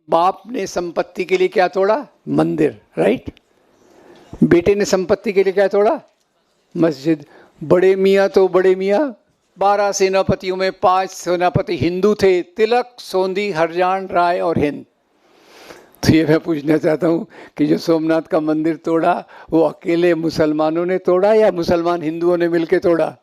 बाप ने संपत्ति के लिए क्या तोड़ा? मंदिर, राइट। बेटे ने संपत्ति के लिए क्या तोड़ा? मस्जिद। बड़े मियाँ तो बड़े मियाँ, 12 सेनापतियों में 5 सेनापति हिंदू थे, तिलक, सोंधी, हरजान, राय और हिंद। तो ये मैं पूछना चाहता हूँ कि जो सोमनाथ का मंदिर तोड़ा वो अकेले मुसलमानों ने तोड़ा या मुसलमान हिंदुओं ने मिलकर तोड़ा?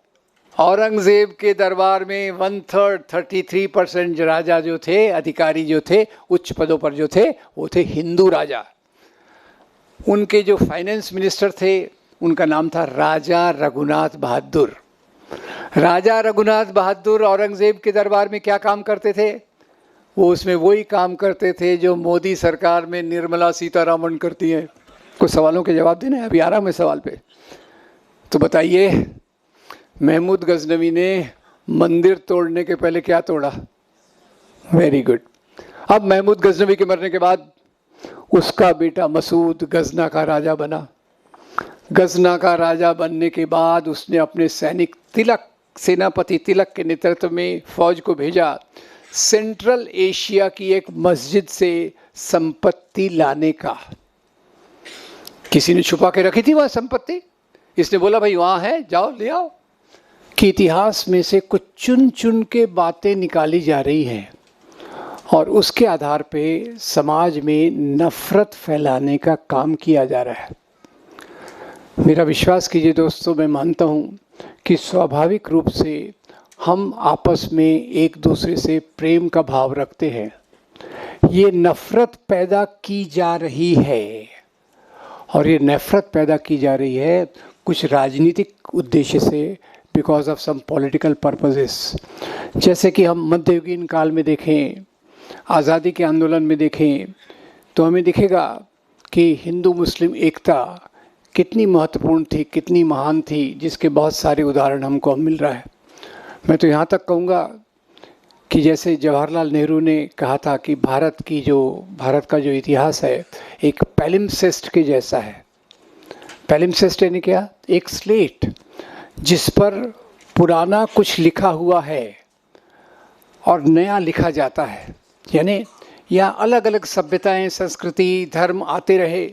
औरंगजेब के दरबार में 1/3 33% राजा जो थे, अधिकारी जो थे, उच्च पदों पर जो थे, वो थे हिंदू राजा। उनके जो फाइनेंस मिनिस्टर थे उनका नाम था राजा रघुनाथ बहादुर। राजा रघुनाथ बहादुर औरंगजेब के दरबार में क्या काम करते थे? वो उसमें वही काम करते थे जो मोदी सरकार में निर्मला सीतारमण करती हैं। कुछ सवालों के जवाब देना है, अभी आ रहा हूं मैं सवाल पे। तो बताइए, महमूद गजनवी ने मंदिर तोड़ने के पहले क्या तोड़ा? Very good. अब महमूद गजनवी के मरने के बाद उसका बेटा मसूद गजना का राजा बना। गजना का राजा बनने के बाद उसने अपने सैनिक तिलक, सेनापति तिलक के नेतृत्व में फौज को भेजा सेंट्रल एशिया की एक मस्जिद से संपत्ति लाने का। किसी ने छुपा के रखी थी वह संपत्ति, इसने बोला भाई वहां है, जाओ ले आओ। कि इतिहास में से कुछ चुन चुन के बातें निकाली जा रही हैं और उसके आधार पे समाज में नफरत फैलाने का काम किया जा रहा है। मेरा विश्वास कीजिए दोस्तों, मैं मानता हूँ कि स्वाभाविक रूप से हम आपस में एक दूसरे से प्रेम का भाव रखते हैं। ये नफरत पैदा की जा रही है और ये नफरत पैदा की जा रही है कुछ राजनीतिक उद्देश्य से, because of some political purposes. जैसे कि हम मध्ययुगीन काल में देखें, आज़ादी के आंदोलन में देखें, तो हमें दिखेगा कि हिंदू मुस्लिम एकता कितनी महत्वपूर्ण थी, कितनी महान थी, जिसके बहुत सारे उदाहरण हमको मिल रहा है। मैं तो यहाँ तक कहूँगा कि जैसे जवाहरलाल नेहरू ने कहा था कि भारत का जो इतिहास है एक पैलिम्सेस्ट के जैसा है। पैलिम्सेस्ट यानी क्या? एक स्लेट जिस पर पुराना कुछ लिखा हुआ है और नया लिखा जाता है। यानी यहाँ अलग अलग सभ्यताएं, संस्कृति, धर्म आते रहे,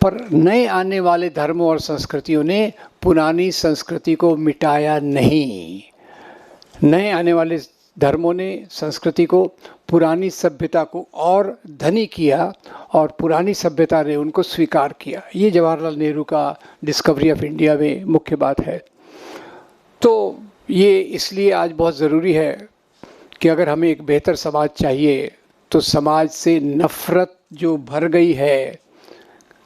पर नए आने वाले धर्मों और संस्कृतियों ने पुरानी संस्कृति को मिटाया नहीं। नए आने वाले धर्मों ने, संस्कृति को, पुरानी सभ्यता को और धनी किया और पुरानी सभ्यता ने उनको स्वीकार किया। ये जवाहरलाल नेहरू का डिस्कवरी ऑफ इंडिया में मुख्य बात है। तो ये इसलिए आज बहुत ज़रूरी है कि अगर हमें एक बेहतर समाज चाहिए तो समाज से नफ़रत जो भर गई है,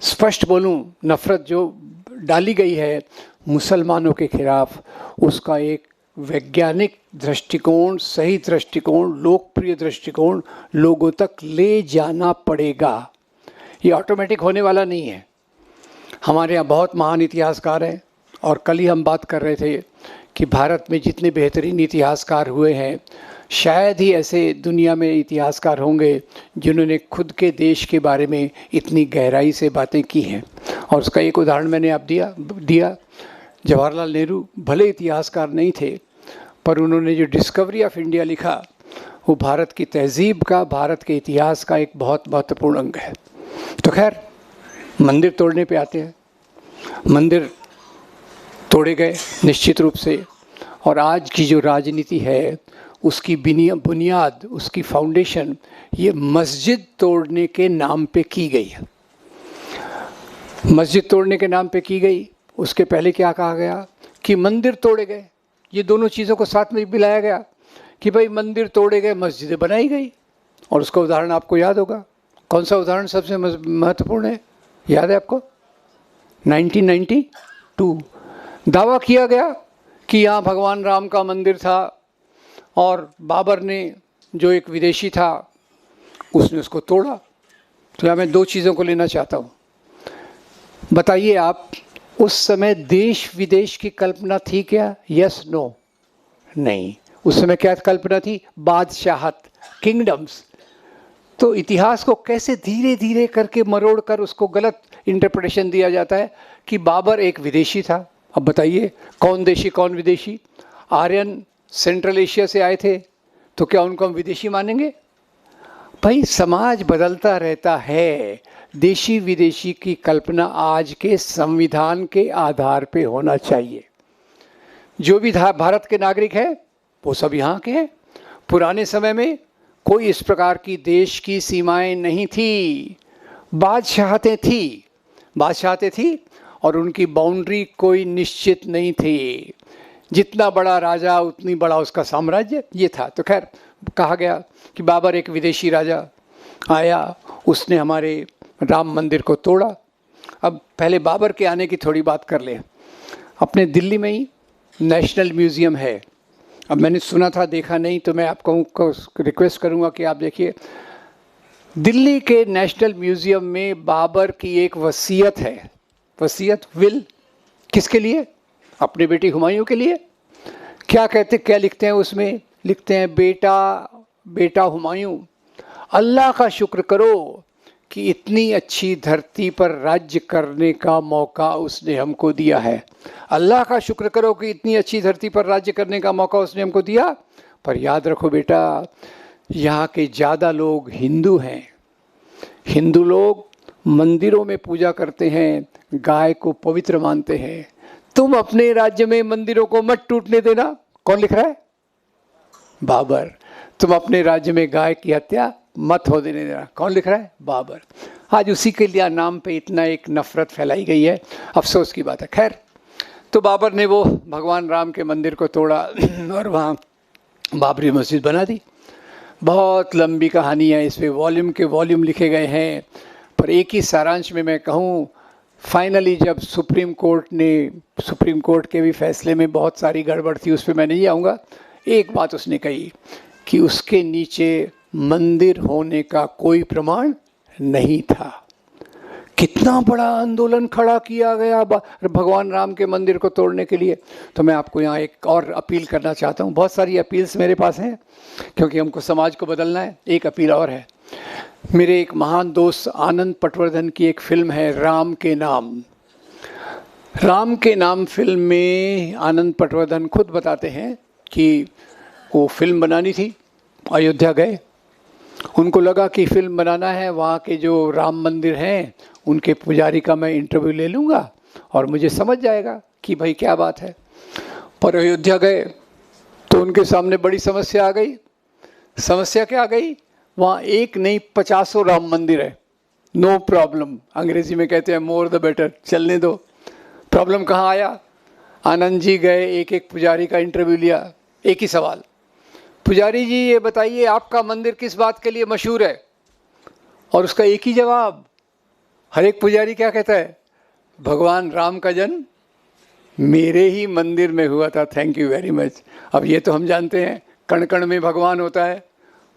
स्पष्ट बोलूं, नफ़रत जो डाली गई है मुसलमानों के खिलाफ, उसका एक वैज्ञानिक दृष्टिकोण, सही दृष्टिकोण, लोकप्रिय दृष्टिकोण लोगों तक ले जाना पड़ेगा। ये ऑटोमेटिक होने वाला नहीं है। हमारे यहाँ बहुत महान इतिहासकार हैं और कल ही हम बात कर रहे थे कि भारत में जितने बेहतरीन इतिहासकार हुए हैं, शायद ही ऐसे दुनिया में इतिहासकार होंगे जिन्होंने खुद के देश के बारे में इतनी गहराई से बातें की हैं। और उसका एक उदाहरण मैंने आप दिया। जवाहरलाल नेहरू भले इतिहासकार नहीं थे, पर उन्होंने जो डिस्कवरी ऑफ इंडिया लिखा वो भारत की तहजीब का, भारत के इतिहास का एक बहुत महत्वपूर्ण अंग है। तो खैर, मंदिर तोड़ने पे आते हैं। मंदिर तोड़े गए निश्चित रूप से, और आज की जो राजनीति है उसकी बुनियाद, उसकी फाउंडेशन ये मस्जिद तोड़ने के नाम पे की गई है। मस्जिद तोड़ने के नाम पे की गई। उसके पहले क्या कहा गया कि मंदिर तोड़े गए। ये दोनों चीज़ों को साथ में मिलाया गया कि भाई मंदिर तोड़े गए, मस्जिदें बनाई गई। और उसका उदाहरण आपको याद होगा। कौन सा उदाहरण सबसे महत्वपूर्ण है, याद है आपको? 1992 दावा किया गया कि यहाँ भगवान राम का मंदिर था और बाबर ने, जो एक विदेशी था, उसने उसको तोड़ा। तो यहाँ मैं दो चीज़ों को लेना चाहता हूँ। बताइए आप, उस समय देश विदेश की कल्पना थी क्या? Yes, no? नहीं। उस समय क्या कल्पना थी? बादशाहत, किंगडम्स। तो इतिहास को कैसे धीरे धीरे करके मरोड़ कर उसको गलत इंटरप्रिटेशन दिया जाता है कि बाबर एक विदेशी था। अब बताइए, कौन देशी कौन विदेशी? आर्यन सेंट्रल एशिया से आए थे, तो क्या उनको हम विदेशी मानेंगे? भाई समाज बदलता रहता है, देशी विदेशी की कल्पना आज के संविधान के आधार पे होना चाहिए। जो भी भारत के नागरिक है वो सब यहाँ के हैं। पुराने समय में कोई इस प्रकार की देश की सीमाएं नहीं थी, बादशाहतें थी और उनकी बाउंड्री कोई निश्चित नहीं थी। जितना बड़ा राजा उतनी बड़ा उसका साम्राज्य, ये था। तो खैर कहा गया कि बाबर एक विदेशी राजा आया, उसने हमारे राम मंदिर को तोड़ा। अब पहले बाबर के आने की थोड़ी बात कर ले। अपने दिल्ली में ही नेशनल म्यूज़ियम है। अब मैंने सुना था, देखा नहीं, तो मैं आपको रिक्वेस्ट करूंगा कि आप देखिए। दिल्ली के नेशनल म्यूज़ियम में बाबर की एक वसीयत है। वसीयत, विल, किसके लिए? अपने बेटी हुमायूं के लिए। क्या लिखते हैं उसमें? लिखते हैं, बेटा हुमायूं, अल्लाह का शुक्र करो कि इतनी अच्छी धरती पर राज्य करने का मौका उसने हमको दिया है। अल्लाह का शुक्र करो कि इतनी अच्छी धरती पर राज्य करने का मौका उसने हमको दिया। पर याद रखो बेटा, यहाँ के ज़्यादा लोग हिंदू हैं। हिंदू लोग मंदिरों में पूजा करते हैं, गाय को पवित्र मानते हैं। तुम अपने राज्य में मंदिरों को मत टूटने देना। कौन लिख रहा है? बाबर। तुम अपने राज्य में गाय की हत्या मत हो देने देना। कौन लिख रहा है? बाबर। आज उसी के लिए नाम पे इतना एक नफरत फैलाई गई है, अफसोस की बात है। खैर, तो बाबर ने वो भगवान राम के मंदिर को तोड़ा और वहाँ बाबरी मस्जिद बना दी। बहुत लंबी कहानी है, इस पर वॉल्यूम के वॉल्यूम लिखे गए हैं। पर एक ही सारांश में मैं कहूँ, फाइनली जब सुप्रीम कोर्ट के भी फैसले में बहुत सारी गड़बड़ थी, उस पर मैं नहीं आऊँगा। एक बात उसने कही कि उसके नीचे मंदिर होने का कोई प्रमाण नहीं था। कितना बड़ा आंदोलन खड़ा किया गया भगवान राम के मंदिर को तोड़ने के लिए। तो मैं आपको यहाँ एक और अपील करना चाहता हूँ। बहुत सारी अपील्स मेरे पास हैं क्योंकि हमको समाज को बदलना है। एक अपील और है। मेरे एक महान दोस्त आनंद पटवर्धन की एक फिल्म है, राम के नाम। राम के नाम फिल्म में आनंद पटवर्धन खुद बताते हैं कि वो फिल्म बनानी थी, अयोध्या गए। उनको लगा कि फिल्म बनाना है, वहाँ के जो राम मंदिर हैं उनके पुजारी का मैं इंटरव्यू ले लूँगा और मुझे समझ जाएगा कि भाई क्या बात है। पर अयोध्या गए तो उनके सामने बड़ी समस्या आ गई। समस्या क्या आ गई? वहाँ एक नहीं 50 राम मंदिर है। नो प्रॉब्लम, अंग्रेजी में कहते हैं मोर द बेटर, चलने दो। प्रॉब्लम कहाँ आया? आनंद जी गए, एक एक पुजारी का इंटरव्यू लिया। एक ही सवाल, पुजारी जी ये बताइए आपका मंदिर किस बात के लिए मशहूर है? और उसका एक ही जवाब। हर एक पुजारी क्या कहता है? भगवान राम का जन्म मेरे ही मंदिर में हुआ था, थैंक यू वेरी मच। अब ये तो हम जानते हैं कण कण में भगवान होता है,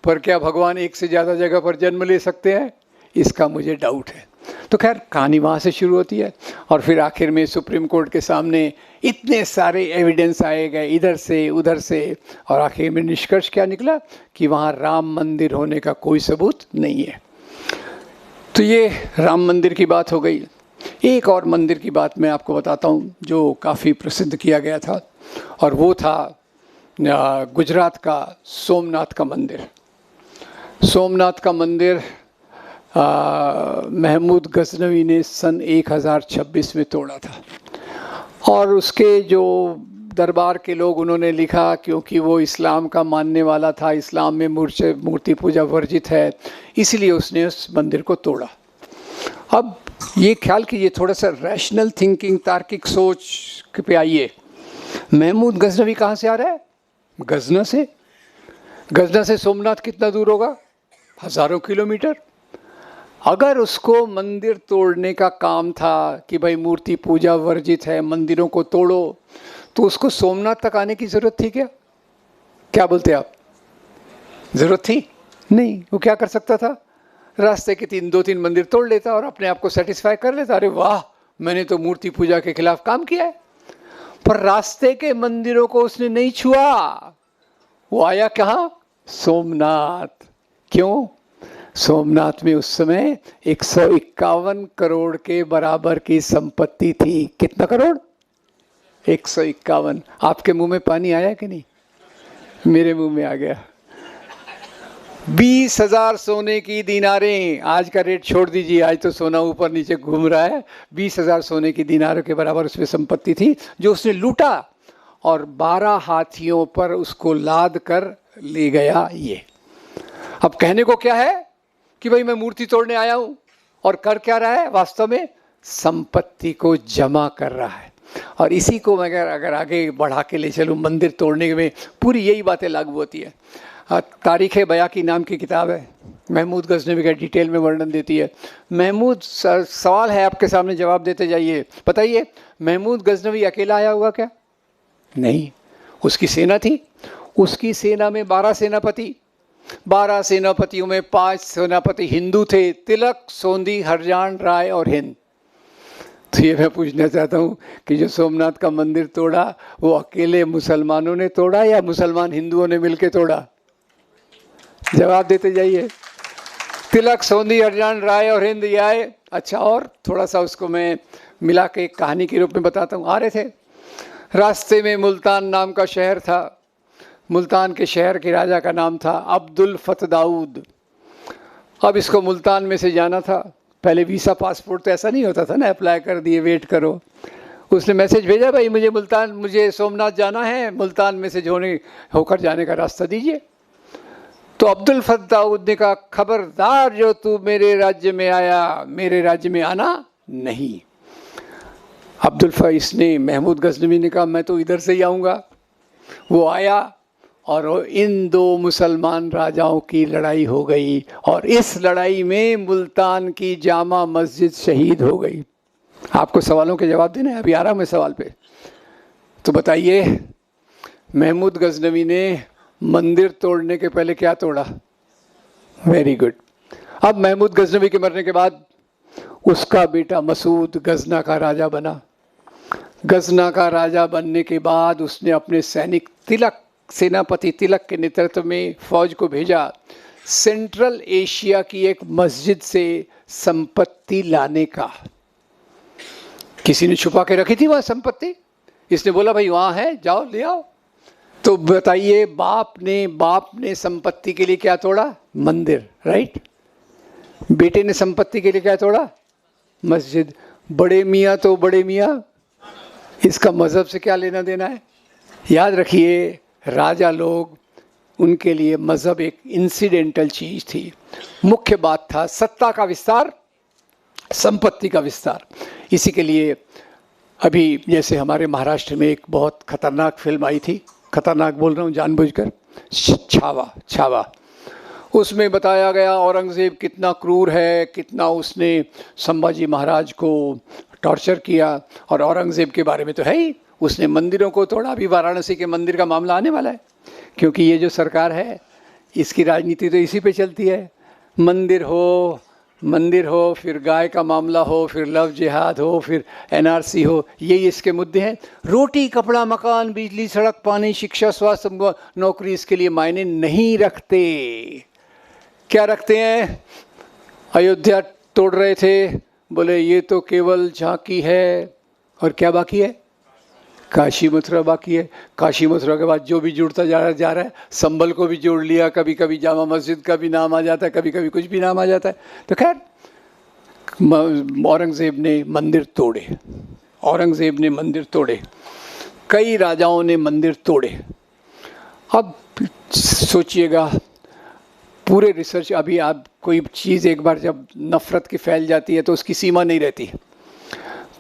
पर क्या भगवान एक से ज़्यादा जगह पर जन्म ले सकते हैं? इसका मुझे डाउट है। तो खैर कहानी वहाँ से शुरू होती है और फिर आखिर में सुप्रीम कोर्ट के सामने इतने सारे एविडेंस आए गए इधर से उधर से, और आखिर में निष्कर्ष क्या निकला कि वहाँ राम मंदिर होने का कोई सबूत नहीं है। तो ये राम मंदिर की बात हो गई। एक और मंदिर की बात मैं आपको बताता हूँ जो काफ़ी प्रसिद्ध किया गया था, और वो था गुजरात का सोमनाथ का मंदिर। सोमनाथ का मंदिर महमूद गजनवी ने सन 1026 में तोड़ा था, और उसके जो दरबार के लोग उन्होंने लिखा, क्योंकि वो इस्लाम का मानने वाला था, इस्लाम में मूर्ति पूजा वर्जित है, इसलिए उसने उस मंदिर को तोड़ा। अब ये ख्याल कीजिए, थोड़ा सा रैशनल थिंकिंग, तार्किक सोच पे आइए। महमूद गजनवी कहाँ से आ रहा है? गजना से। गजना से सोमनाथ कितना दूर होगा? हज़ारों किलोमीटर। अगर उसको मंदिर तोड़ने का काम था कि भाई मूर्ति पूजा वर्जित है, मंदिरों को तोड़ो, तो उसको सोमनाथ तक आने की ज़रूरत थी क्या? क्या बोलते आप? ज़रूरत थी? नहीं। वो क्या कर सकता था? रास्ते के 2-3 मंदिर तोड़ लेता और अपने आप को सेटिस्फाई कर लेता। अरे वाह, मैंने तो मूर्ति पूजा के खिलाफ काम किया है। पर रास्ते के मंदिरों को उसने नहीं छुआ। वो आया कहाँ? सोमनाथ। क्यों? सोमनाथ में उस समय 151 करोड़ के बराबर की संपत्ति थी। कितना करोड़? 151। आपके मुंह में पानी आया कि नहीं? मेरे मुंह में आ गया। 20,000 सोने की दीनारें, आज का रेट छोड़ दीजिए, आज तो सोना ऊपर नीचे घूम रहा है। 20,000 सोने की दीनारों के बराबर उसमें संपत्ति थी जो उसने लूटा और 12 हाथियों पर उसको लाद कर ले गया। ये अब कहने को क्या है कि भाई मैं मूर्ति तोड़ने आया हूं, और कर क्या रहा है? वास्तव में संपत्ति को जमा कर रहा है। और इसी को मैं अगर आगे बढ़ा के ले चलूं, मंदिर तोड़ने में पूरी यही बातें लागू होती है। तारीख़ बयाकी नाम की किताब है, महमूद गज़नवी का डिटेल में वर्णन देती है। महमूद, सवाल है आपके सामने, जवाब देते जाइए। बताइए, महमूद गज़नवी अकेला आया हुआ क्या? नहीं, उसकी सेना थी। उसकी सेना में 12 सेनापति, 12 सेनापतियों में 5 सेनापति हिंदू थे, तिलक, सोंधी, हरजान, राय और हिंद। तो ये मैं पूछना चाहता हूँ कि जो सोमनाथ का मंदिर तोड़ा वो अकेले मुसलमानों ने तोड़ा या मुसलमान हिंदुओं ने मिलकर तोड़ा? जवाब देते जाइए। तिलक, सोंधी, हरजान, राय और हिंद ये आए। अच्छा, और थोड़ा सा उसको मैं मिला के कहानी के रूप में बताता हूँ। आ रहे थे, रास्ते में मुल्तान नाम का शहर था। मुल्तान के शहर के राजा का नाम था अब्दुल फत दाऊद। अब इसको मुल्तान में से जाना था। पहले वीसा पासपोर्ट तो ऐसा नहीं होता था ना, अप्लाई कर दिए, वेट करो। उसने मैसेज भेजा, भाई मुझे सोमनाथ जाना है, मुल्तान में से होकर जाने का रास्ता दीजिए। तो अब्दुल फत दाऊद ने कहा, खबरदार जो तू मेरे राज्य में आया, मेरे राज्य में आना नहीं। इसने महमूद गज़नवी ने कहा, मैं तो इधर से ही आऊँगा। वो आया और इन 2 मुसलमान राजाओं की लड़ाई हो गई, और इस लड़ाई में मुल्तान की जामा मस्जिद शहीद हो गई। आपको सवालों के जवाब देने, अभी आ रहा हूं मैं सवाल पे। तो बताइए, महमूद गज़नवी ने मंदिर तोड़ने के पहले क्या तोड़ा? Very good. अब महमूद गज़नवी के मरने के बाद उसका बेटा मसूद गजना का राजा बना। गजना का राजा बनने के बाद उसने अपने सैनिक सेनापति तिलक के नेतृत्व में फौज को भेजा सेंट्रल एशिया की एक मस्जिद से संपत्ति लाने का। किसी ने छुपा के रखी थी वह संपत्ति, इसने बोला भाई वहां है, जाओ ले आओ। तो बताइए, बाप ने संपत्ति के लिए क्या तोड़ा? मंदिर, राइट। बेटे ने संपत्ति के लिए क्या तोड़ा? मस्जिद। बड़े मियाँ तो बड़े मियाँ, इसका मजहब से क्या लेना देना है? याद रखिए, राजा लोग, उनके लिए मजहब एक इंसिडेंटल चीज थी। मुख्य बात था सत्ता का विस्तार, संपत्ति का विस्तार। इसी के लिए अभी जैसे हमारे महाराष्ट्र में एक बहुत खतरनाक फिल्म आई थी, खतरनाक बोल रहा हूँ जानबूझकर, छावा। उसमें बताया गया औरंगज़ेब कितना क्रूर है, कितना उसने संभाजी महाराज को टॉर्चर किया। और औरंगज़ेब के बारे में तो है ही, उसने मंदिरों को तोड़ा। अभी वाराणसी के मंदिर का मामला आने वाला है, क्योंकि ये जो सरकार है इसकी राजनीति तो इसी पे चलती है। मंदिर हो, फिर गाय का मामला हो, फिर लव जिहाद हो, फिर एनआरसी हो, यही इसके मुद्दे हैं। रोटी, कपड़ा, मकान, बिजली, सड़क, पानी, शिक्षा, स्वास्थ्य, नौकरी इसके लिए मायने नहीं रखते। क्या रखते हैं? अयोध्या तोड़ रहे थे, बोले ये तो केवल झांकी है, और क्या बाकी है? काशी मथुरा बाकी है। काशी मथुरा के बाद जो भी जुड़ता जा रहा है, संभल को भी जोड़ लिया, कभी कभी जामा मस्जिद का भी नाम आ जाता है, कभी कभी कुछ भी नाम आ जाता है। तो खैर, औरंगज़ेब ने मंदिर तोड़े, कई राजाओं ने मंदिर तोड़े। अब सोचिएगा, पूरे रिसर्च, अभी आप कोई चीज़ एक बार जब नफ़रत की फैल जाती है तो उसकी सीमा नहीं रहती।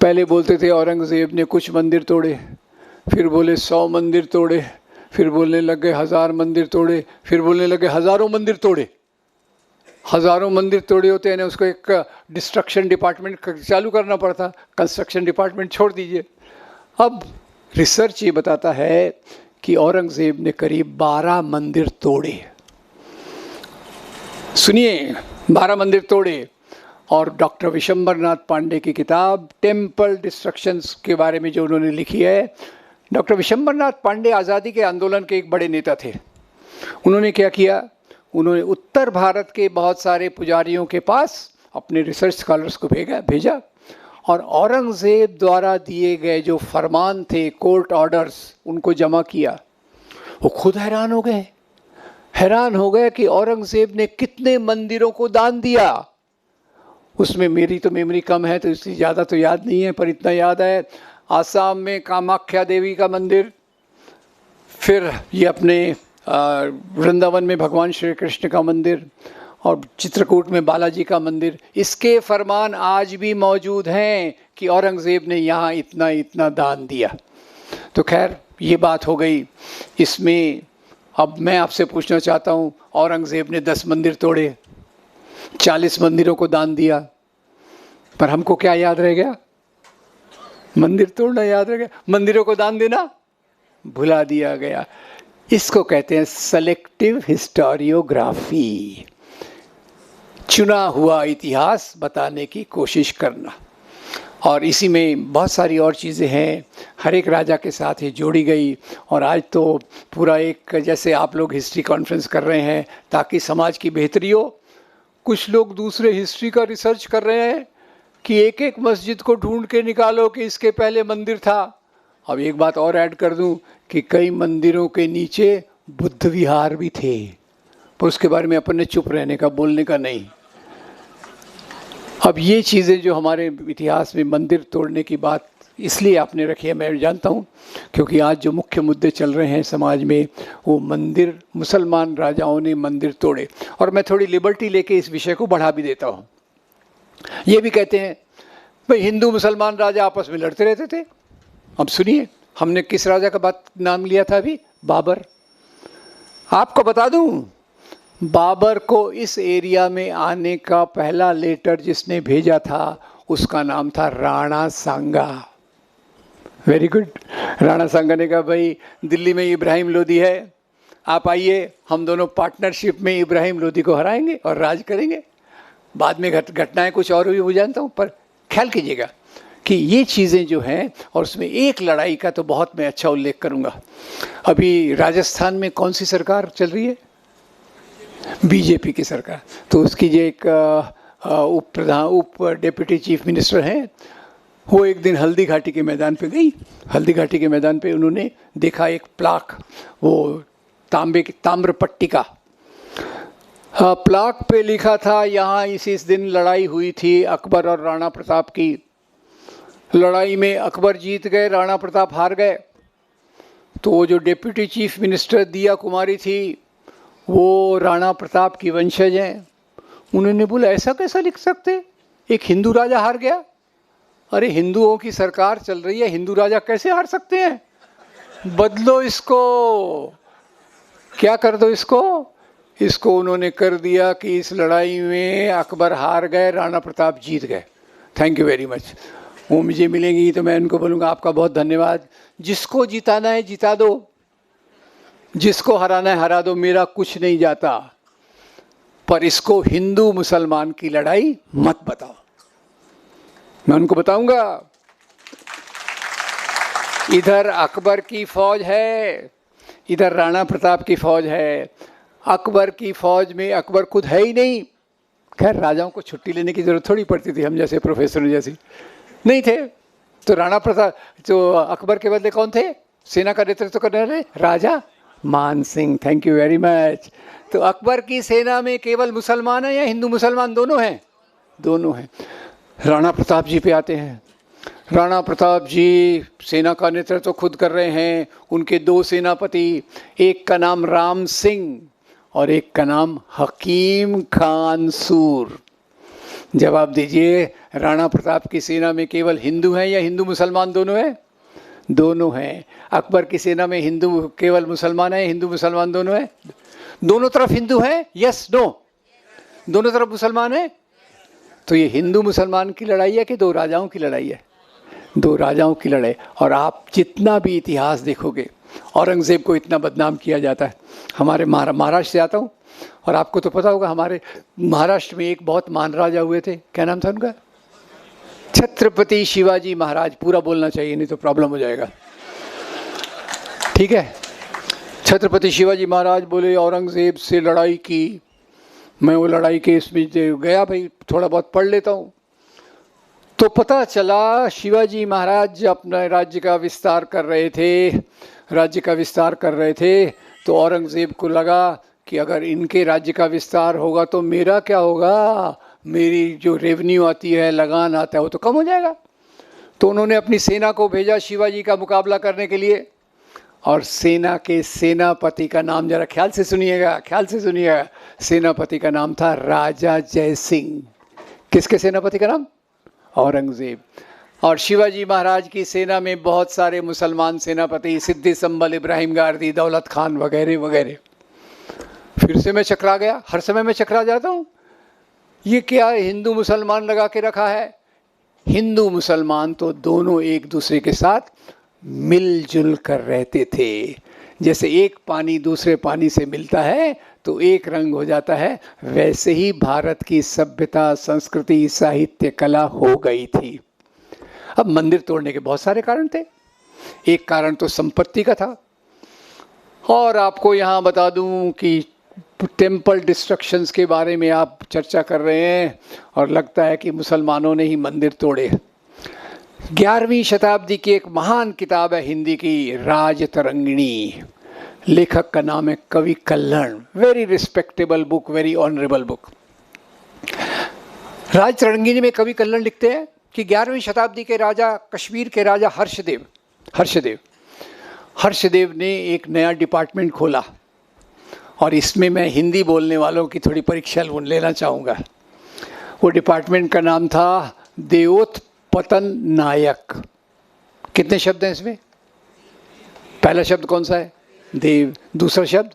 पहले बोलते थे औरंगज़ेब ने कुछ मंदिर तोड़े, फिर बोले 100 मंदिर तोड़े, फिर बोलने लग गए 1000 मंदिर तोड़े, फिर बोलने लगे हज़ारों मंदिर तोड़े। हज़ारों मंदिर तोड़े होते हैं, उसको एक डिस्ट्रक्शन डिपार्टमेंट चालू करना पड़ता, कंस्ट्रक्शन डिपार्टमेंट छोड़ दीजिए। अब रिसर्च ये बताता है कि औरंगज़ेब ने करीब 12 मंदिर तोड़े। सुनिए, 12 मंदिर तोड़े। और डॉक्टर विशंबरनाथ पांडे की किताब टेम्पल डिस्ट्रक्शंस के बारे में जो उन्होंने लिखी है, डॉक्टर विशंबरनाथ पांडे आज़ादी के आंदोलन के एक बड़े नेता थे। उन्होंने क्या किया? उन्होंने उत्तर भारत के बहुत सारे पुजारियों के पास अपने रिसर्च स्कॉलर्स को भेजा और औरंगज़ेब द्वारा दिए गए जो फरमान थे, कोर्ट ऑर्डर्स, उनको जमा किया। वो खुद हैरान हो गए, हैरान हो गया कि औरंगजेब ने कितने मंदिरों को दान दिया। उसमें मेरी तो मेमोरी कम है तो इसलिए ज़्यादा तो याद नहीं है, पर इतना याद है आसाम में कामाख्या देवी का मंदिर, फिर ये अपने वृंदावन में भगवान श्री कृष्ण का मंदिर, और चित्रकूट में बालाजी का मंदिर। इसके फरमान आज भी मौजूद हैं कि औरंगज़ेब ने यहाँ इतना इतना दान दिया। तो खैर ये बात हो गई। इसमें अब मैं आपसे पूछना चाहता हूँ, औरंगज़ेब ने 10 मंदिर तोड़े, 40 मंदिरों को दान दिया, पर हमको क्या याद रह गया? मंदिर तोड़ना याद रह गया, मंदिरों को दान देना भुला दिया गया। इसको कहते हैं सेलेक्टिव हिस्टोरियोग्राफी, चुना हुआ इतिहास बताने की कोशिश करना। और इसी में बहुत सारी और चीज़ें हैं, हर एक राजा के साथ ये जोड़ी गई। और आज तो पूरा एक, जैसे आप लोग हिस्ट्री कॉन्फ्रेंस कर रहे हैं ताकि समाज की बेहतरी हो, कुछ लोग दूसरे हिस्ट्री का रिसर्च कर रहे हैं कि एक एक मस्जिद को ढूंढ के निकालो कि इसके पहले मंदिर था। अब एक बात और ऐड कर दूं कि कई मंदिरों के नीचे बुद्ध विहार भी थे, पर उसके बारे में अपन ने चुप रहने का, बोलने का नहीं। अब ये चीज़ें जो हमारे इतिहास में मंदिर तोड़ने की बात इसलिए आपने रखी है, मैं जानता हूँ, क्योंकि आज जो मुख्य मुद्दे चल रहे हैं समाज में वो मंदिर, मुसलमान राजाओं ने मंदिर तोड़े। और मैं थोड़ी लिबर्टी लेके इस विषय को बढ़ा भी देता हूँ। ये भी कहते हैं भाई हिंदू मुसलमान राजा आपस में लड़ते रहते थे। अब सुनिए, हमने किस राजा का बात नाम लिया था अभी? बाबर। आपको बता दूं, बाबर को इस एरिया में आने का पहला लेटर जिसने भेजा था उसका नाम था राणा सांगा। Very good. राणा सांगा ने कहा भाई दिल्ली में इब्राहिम लोदी है, आप आइए, हम दोनों पार्टनरशिप में इब्राहिम लोदी को हराएंगे और राज करेंगे। बाद में घटनाएं कुछ और भी, वो जानता हूँ, पर ख्याल कीजिएगा कि ये चीज़ें जो हैं, और उसमें एक लड़ाई का तो बहुत मैं अच्छा उल्लेख करूँगा। अभी राजस्थान में कौन सी सरकार चल रही है? बीजेपी की सरकार। तो उसकी जो एक उप डेप्यूटी चीफ मिनिस्टर हैं, वो एक दिन हल्दी घाटी के मैदान पे गई। हल्दी घाटी के मैदान पे उन्होंने देखा एक प्लाक, वो ताम्र पट्टी का प्लाक पे लिखा था यहाँ इस दिन लड़ाई हुई थी अकबर और राणा प्रताप की। लड़ाई में अकबर जीत गए, राणा प्रताप हार गए। तो वो जो डेप्यूटी चीफ मिनिस्टर दिया कुमारी थी, वो राणा प्रताप की वंशज हैं। उन्होंने बोला ऐसा कैसा लिख सकते, एक हिंदू राजा हार गया? अरे हिंदुओं की सरकार चल रही है, हिंदू राजा कैसे हार सकते हैं? बदलो इसको, क्या कर दो इसको। इसको उन्होंने कर दिया कि इस लड़ाई में अकबर हार गए, राणा प्रताप जीत गए। Thank you very much. वो मुझे मिलेंगी तो मैं उनको बोलूँगा आपका बहुत धन्यवाद। जिसको जिताना है जिता दो, जिसको हराना है हरा दो, मेरा कुछ नहीं जाता, पर इसको हिंदू मुसलमान की लड़ाई मत बताओ। मैं उनको बताऊंगा इधर अकबर की फौज है, इधर राणा प्रताप की फौज है। अकबर की फौज में अकबर खुद है ही नहीं। खैर राजाओं को छुट्टी लेने की जरूरत थोड़ी पड़ती थी, हम जैसे प्रोफेसर जैसी नहीं थे। तो राणा प्रताप, तो अकबर के बदले कौन थे? सेना का नेतृत्व करने वाले राजा मान Singh. Thank you very much. तो अकबर की सेना में केवल मुसलमान है या हिंदू मुसलमान दोनों हैं? दोनों हैं। राणा प्रताप जी पे आते हैं। राणा प्रताप जी सेना का नेतृत्व खुद कर रहे हैं। उनके 2 सेनापति, एक का नाम राम सिंह और एक का नाम हकीम खान सूर। जवाब दीजिए, राणा प्रताप की सेना में केवल हिंदू हैं या हिंदू मुसलमान दोनों हैं? दोनों हैं। अकबर की सेना में हिंदू केवल मुसलमान है, हिंदू मुसलमान दोनों है? दोनों तरफ हिंदू है? Yes no? दोनों तरफ मुसलमान है? तो ये हिंदू मुसलमान की लड़ाई है कि 2 राजाओं की लड़ाई है? 2 राजाओं की लड़ाई। और आप जितना भी इतिहास देखोगे, औरंगज़ेब को इतना बदनाम किया जाता है। हमारे महाराष्ट्र से आता हूँ, और आपको तो पता होगा हमारे महाराष्ट्र में एक बहुत महान राजा हुए थे, क्या नाम था उनका? छत्रपति शिवाजी महाराज। पूरा बोलना चाहिए नहीं तो प्रॉब्लम हो जाएगा, ठीक है? छत्रपति शिवाजी महाराज बोले औरंगज़ेब से लड़ाई की। मैं वो लड़ाई के इसमें गया, भाई थोड़ा बहुत पढ़ लेता हूँ। तो पता चला शिवाजी महाराज अपना राज्य का विस्तार कर रहे थे, तो औरंगज़ेब को लगा कि अगर इनके राज्य का विस्तार होगा तो मेरा क्या होगा, मेरी जो रेवेन्यू आती है, लगान आता है, वो तो कम हो जाएगा। तो उन्होंने अपनी सेना को भेजा शिवाजी का मुकाबला करने के लिए, और सेना के सेनापति का नाम जरा ख्याल से सुनिएगा, ख्याल से सुनिएगा। सेनापति का नाम था राजा जय सिंह। किसके सेनापति का नाम? औरंगजेब। और शिवाजी महाराज की सेना में बहुत सारे मुसलमान सेनापति, सिद्दी संबल, इब्राहिम गारदी, दौलत खान वगैरह वगैरह। फिर से मैं चकरा गया, हर समय मैं चकरा जाता हूँ। ये क्या हिंदू मुसलमान लगा के रखा है? हिंदू मुसलमान तो दोनों एक दूसरे के साथ मिलजुल कर रहते थे। जैसे एक पानी दूसरे पानी से मिलता है तो एक रंग हो जाता है, वैसे ही भारत की सभ्यता, संस्कृति, साहित्य, कला हो गई थी। अब मंदिर तोड़ने के बहुत सारे कारण थे। एक कारण तो संपत्ति का था, और आपको यहाँ बता दूं कि टेम्पल डिस्ट्रक्शंस के बारे में आप चर्चा कर रहे हैं और लगता है कि मुसलमानों ने ही मंदिर तोड़े। 11वीं शताब्दी की एक महान किताब है हिंदी की, राजतरंगिणी। लेखक का नाम है कवि Kalhana. Very respectable book, very honourable book. Rajatarangini में कवि कल्हण लिखते हैं कि 11वीं शताब्दी के राजा, कश्मीर के राजा हर्षदेव ने एक नया डिपार्टमेंट खोला, और इसमें मैं हिंदी बोलने वालों की थोड़ी परीक्षा लेना चाहूँगा। वो डिपार्टमेंट का नाम था देवोत्पतन नायक। कितने शब्द हैं इसमें? पहला शब्द कौन सा है? देव। दूसरा शब्द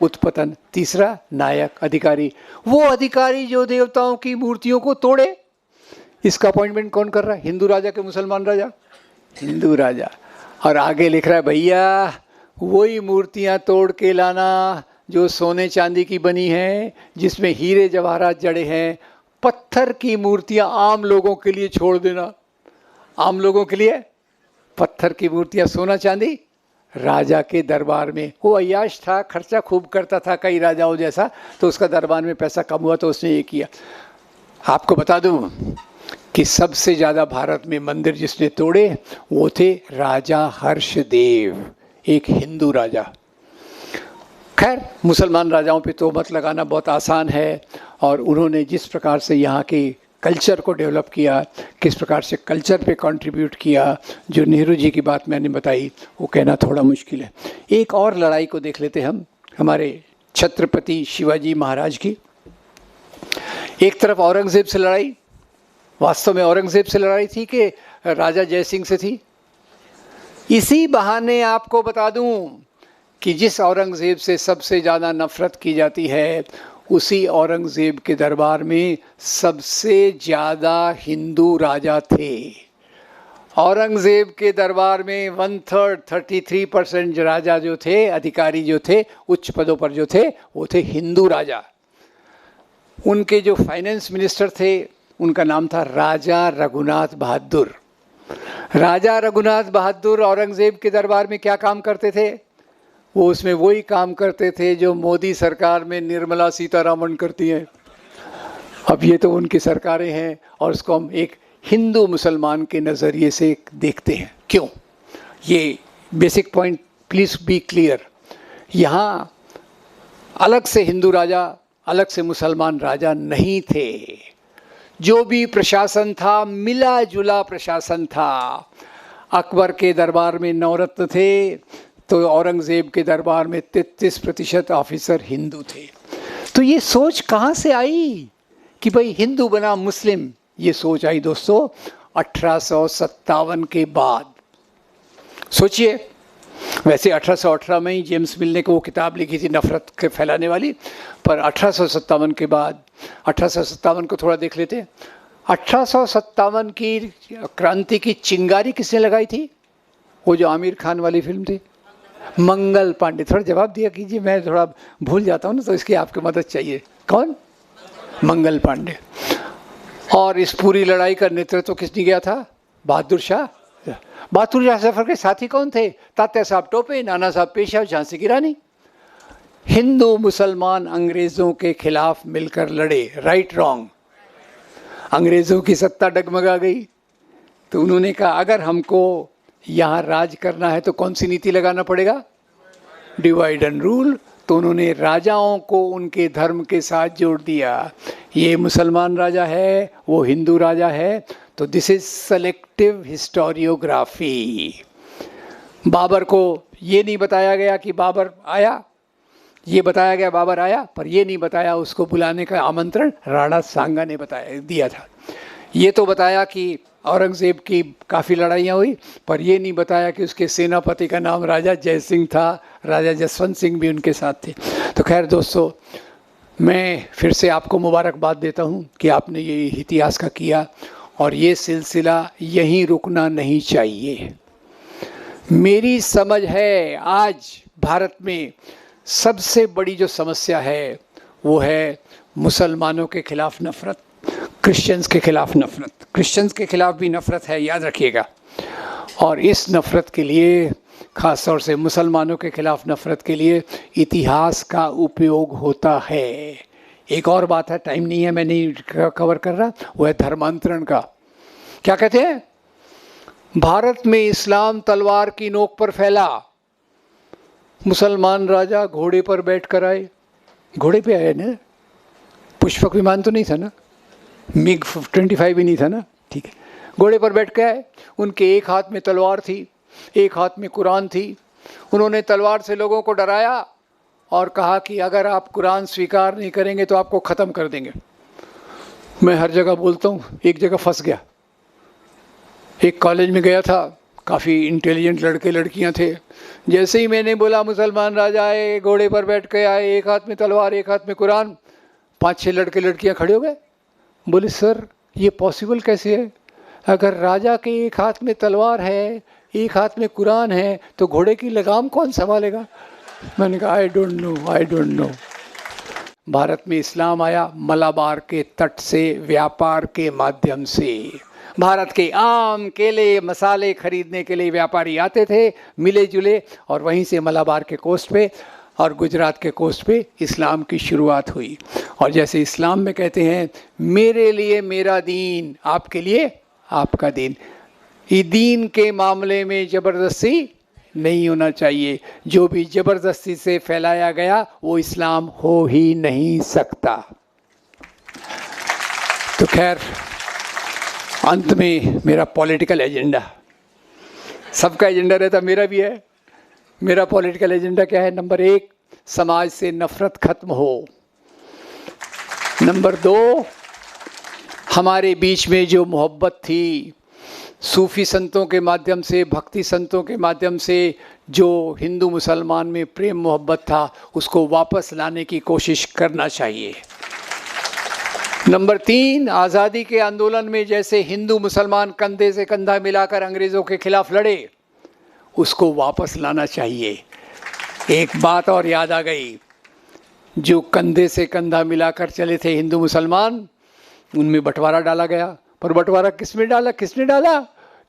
उत्पतन। तीसरा नायक, अधिकारी। वो अधिकारी जो देवताओं की मूर्तियों को तोड़े। इसका अपॉइंटमेंट कौन कर रहा है? हिंदू राजा के मुसलमान राजा? हिंदू राजा। और आगे लिख रहा है, भैया वही मूर्तियां तोड़ के लाना जो सोने चांदी की बनी है, जिसमें हीरे जवाहरात जड़े हैं। पत्थर की मूर्तियां आम लोगों के लिए छोड़ देना। आम लोगों के लिए पत्थर की मूर्तियां, सोना चांदी राजा के दरबार में। वो अय्याश था, खर्चा खूब करता था कई राजाओं जैसा, तो उसका दरबार में पैसा कम हुआ तो उसने ये किया। आपको बता दूं कि सबसे ज़्यादा भारत में मंदिर जिसने तोड़े वो थे राजा हर्षदेव, एक हिंदू राजा। खैर, मुसलमान राजाओं पे तोहमत लगाना बहुत आसान है, और उन्होंने जिस प्रकार से यहाँ के कल्चर को डेवलप किया, किस प्रकार से कल्चर पे कंट्रीब्यूट किया, जो नेहरू जी की बात मैंने बताई, वो कहना थोड़ा मुश्किल है। एक और लड़ाई को देख लेते हम, हमारे छत्रपति शिवाजी महाराज की। एक तरफ औरंगजेब से लड़ाई, वास्तव में औरंगजेब से लड़ाई थी कि राजा जय सिंह से थी? इसी बहाने आपको बता दूं कि जिस औरंगजेब से सबसे ज़्यादा नफरत की जाती है, उसी औरंगजेब के दरबार में सबसे ज़्यादा हिंदू राजा थे। औरंगजेब के दरबार में 1/3 33% राजा जो थे, अधिकारी जो थे, उच्च पदों पर जो थे, वो थे हिंदू राजा। उनके जो फाइनेंस मिनिस्टर थे, उनका नाम था राजा रघुनाथ बहादुर। राजा रघुनाथ बहादुर औरंगजेब के दरबार में क्या काम करते थे? वो उसमें वही काम करते थे जो मोदी सरकार में निर्मला सीतारमण करती हैं। अब ये तो उनकी सरकारें हैं, और उसको हम एक हिंदू मुसलमान के नज़रिए से देखते हैं। क्यों? ये basic point please be clear. यहाँ अलग से हिंदू राजा, अलग से मुसलमान राजा नहीं थे। जो भी प्रशासन था, मिला जुला प्रशासन था। अकबर के दरबार में 9 रत्न थे, तो औरंगजेब के दरबार में 33% ऑफिसर हिंदू थे। तो ये सोच कहाँ से आई कि भाई हिंदू बना मुस्लिम? ये सोच आई दोस्तों 1857 के बाद। सोचिए, वैसे 1818 में ही जेम्स मिल ने वो किताब लिखी थी नफरत के फैलाने वाली, पर 1857 के बाद, 1857 को थोड़ा देख लेते हैं। 1857 की क्रांति की चिंगारी किसने लगाई थी? वो जो आमिर खान वाली फिल्म थी, मंगल पांडे। थोड़ा जवाब दिया कीजिए, मैं थोड़ा भूल जाता हूँ ना, तो इसकी आपकी मदद चाहिए। कौन? मंगल पांडे। और इस पूरी लड़ाई का नेतृत्व किसने किया था? बहादुर शाह। बहादुर शाह जफर के साथी कौन थे? तात्या साहब टोपे, नाना साहब पेशवा, झांसी की रानी। हिंदू मुसलमान अंग्रेजों के खिलाफ मिलकर लड़े। Right wrong? अंग्रेजों की सत्ता डगमगा गई, तो उन्होंने कहा अगर हमको यहाँ राज करना है तो कौन सी नीति लगाना पड़ेगा? Divide and rule. तो उन्होंने राजाओं को उनके धर्म के साथ जोड़ दिया। ये मुसलमान राजा है, वो हिंदू राजा है, तो this is selective historiography. Babur को ये नहीं बताया गया कि बाबर आया, ये बताया गया बाबर आया, पर ये नहीं बताया उसको बुलाने का आमंत्रण राणा सांगा ने दिया था। ये तो बताया कि औरंगज़ेब की काफ़ी लड़ाइयाँ हुई, पर ये नहीं बताया कि उसके सेनापति का नाम राजा जय सिंह था, राजा जसवंत सिंह भी उनके साथ थे। तो खैर दोस्तों, मैं फिर से आपको मुबारकबाद देता हूँ कि आपने ये इतिहास का किया, और ये सिलसिला यहीं रुकना नहीं चाहिए। मेरी समझ है आज भारत में सबसे बड़ी जो समस्या है वो है मुसलमानों के खिलाफ नफ़रत, क्रिश्चियंस के खिलाफ नफ़रत। क्रिश्चियंस के खिलाफ भी नफ़रत है, याद रखिएगा। और इस नफ़रत के लिए, ख़ास तौर से मुसलमानों के खिलाफ नफ़रत के लिए, इतिहास का उपयोग होता है। एक और बात है, टाइम नहीं है, मैं नहीं कवर कर रहा, वो है धर्मांतरण का। क्या कहते हैं? भारत में इस्लाम तलवार की नोक पर फैला। मुसलमान राजा घोड़े पर बैठ कर आए, घोड़े पे आए ना, पुष्पक विमान तो नहीं था ना, मिग 25 भी नहीं था ना, ठीक है, घोड़े पर बैठ के आए। उनके एक हाथ में तलवार थी, एक हाथ में कुरान थी। उन्होंने तलवार से लोगों को डराया और कहा कि अगर आप कुरान स्वीकार नहीं करेंगे तो आपको ख़त्म कर देंगे। मैं हर जगह बोलता हूँ, एक जगह फंस गया। एक कॉलेज में गया था, काफ़ी इंटेलिजेंट लड़के लड़कियां थे। जैसे ही मैंने बोला मुसलमान राजा आए, घोड़े पर बैठ के आए, एक हाथ में तलवार एक हाथ में कुरान, 5-6 लड़के लड़कियां खड़े हो गए। बोले सर ये पॉसिबल कैसे है? अगर राजा के एक हाथ में तलवार है, एक हाथ में कुरान है, तो घोड़े की लगाम कौन संभालेगा? मैंने कहा आई डोंट नो। भारत में इस्लाम आया मलाबार के तट से, व्यापार के माध्यम से। भारत के आम, केले, मसाले खरीदने के लिए व्यापारी आते थे, मिले जुले, और वहीं से मलाबार के कोस्ट पे और गुजरात के कोस्ट पे इस्लाम की शुरुआत हुई। और जैसे इस्लाम में कहते हैं, मेरे लिए मेरा दीन, आपके लिए आपका दीन। ये दीन के मामले में ज़बरदस्ती नहीं होना चाहिए। जो भी ज़बरदस्ती से फैलाया गया वो इस्लाम हो ही नहीं सकता। तो खैर, अंत में मेरा पॉलिटिकल एजेंडा, सबका एजेंडा रहता, मेरा भी है। मेरा पॉलिटिकल एजेंडा क्या है? नंबर 1, समाज से नफरत खत्म हो। नंबर 2, हमारे बीच में जो मोहब्बत थी, सूफ़ी संतों के माध्यम से, भक्ति संतों के माध्यम से जो हिंदू मुसलमान में प्रेम मोहब्बत था, उसको वापस लाने की कोशिश करना चाहिए। नंबर 3, आज़ादी के आंदोलन में जैसे हिंदू मुसलमान कंधे से कंधा मिलाकर अंग्रेज़ों के खिलाफ लड़े, उसको वापस लाना चाहिए। एक बात और याद आ गई, जो कंधे से कंधा मिलाकर चले थे हिंदू मुसलमान, उनमें बंटवारा डाला गया। पर बंटवारा किसने डाला?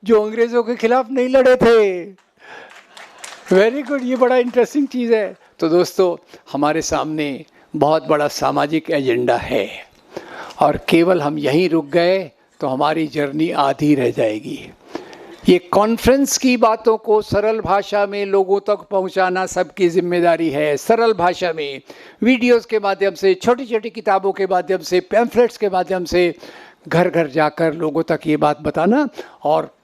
जो अंग्रेज़ों के खिलाफ नहीं लड़े थे। वेरी गुड, ये बड़ा इंटरेस्टिंग चीज़ है। तो दोस्तों, हमारे सामने बहुत बड़ा सामाजिक एजेंडा है, और केवल हम यहीं रुक गए तो हमारी जर्नी आधी रह जाएगी। ये कॉन्फ्रेंस की बातों को सरल भाषा में लोगों तक पहुंचाना सबकी जिम्मेदारी है। सरल भाषा में, वीडियोस के माध्यम से, छोटी छोटी किताबों के माध्यम से, पैम्फलेट्स के माध्यम से घर घर जाकर लोगों तक ये बात बताना। और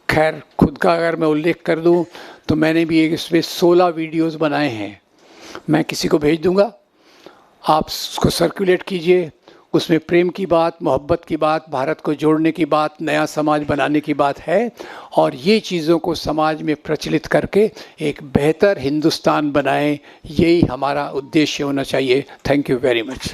खैर, खुद का अगर मैं उल्लेख कर दूं तो मैंने भी एक इसमें 16 वीडियोस बनाए हैं। मैं किसी को भेज दूंगा, आप उसको सर्कुलेट कीजिए। उसमें प्रेम की बात, मोहब्बत की बात, भारत को जोड़ने की बात, नया समाज बनाने की बात है। और ये चीज़ों को समाज में प्रचलित करके एक बेहतर हिंदुस्तान बनाएं, यही हमारा उद्देश्य होना चाहिए। Thank you very much.